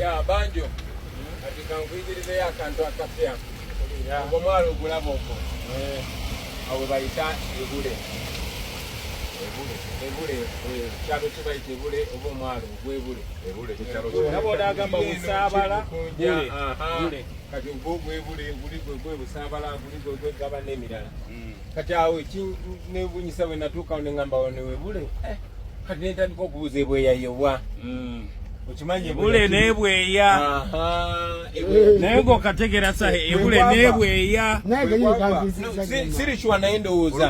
Ya banjo. Ati kankuyigirize yakantu akapya. Omwalo ogulaba okwo. Awo bayita ebule. Ebule. Kyalo kibayita ebule oba omwalo ogw'ebule. Ebule kyalo kibayita. Nabo agamba busaabala bule. Kati ogw'ebule gwe busaabala guli gwe gaba n'emirala. Kati awo nebunyisa bwe natuuka ne ngamba webule. Kati netandika okubuuza ebweya yobwa. Okimanyi ebule n'ebweya. Naye ng'okategera sa ebule n'ebweya. Siri sure naye ndowooza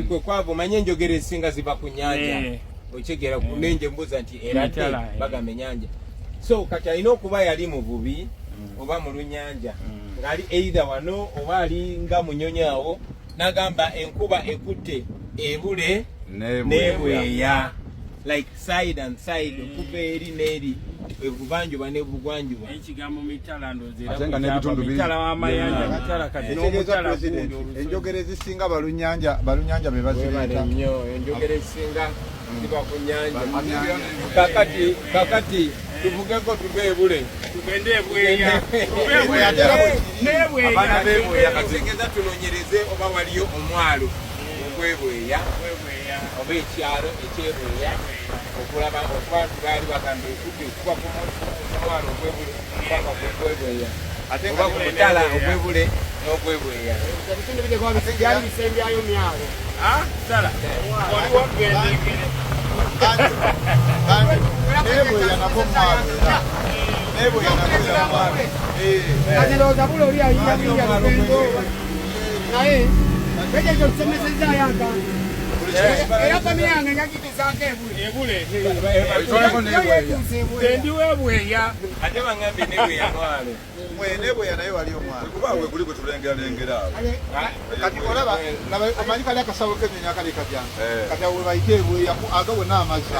kwe kwava omanye enjogera ezisinga ziva ku nnyanja. Okigera ku nenje mbuuza nti era bagamba ennyanja. So kati alina okuba yali mu bubi oba mu lunnyanja ng'ali either wano oba ali nga munyonyi awo n'agamba enkuba ekutte ebule n'ebweya. Like side and side, okuva eri n'eri, ebuvanjuba n'ebugwanjuba. Ekigambo mitala ndozera mitala w'amayanja mitala kati n'omutala enjogera ezisinga balunnyanja be baziyita nnyo enjogera ezisinga ziba ku nnyanja. Kakati tuvugeko tuve ebule tugende ebweya abaana b'ebweya kategeza tunoonyereze oba waliyo omwalo ogw'ebweya oba ekyalo ekyebweya okulaba okubantu baali bagamba ekudde okuva ku mwalo ogw'ebule paka ku gwebweya oba ku mutala ogw'ebule n'ogwebweya. Ebitundu bye byali bisembyayo myalo. Sala waliwo gendegere n'ebweya nako mwalo n'ebweya nako mwalo. Kati ndowooza bule oli ayinga lugendo naye ekyo tusomesezaayo akantu. Era famire yange njagitizaako ebule. Endiwo ebweya. Ate bangambye n'ebweya mwalo. N'ebweya naye wali omwalo. Kuba we guli gwe tulengeralengera awo. Kati olaba omanyi kali akasawo k'ennyonyi akali katya. Kati awo we bayita ebweya agawo n'amazzi.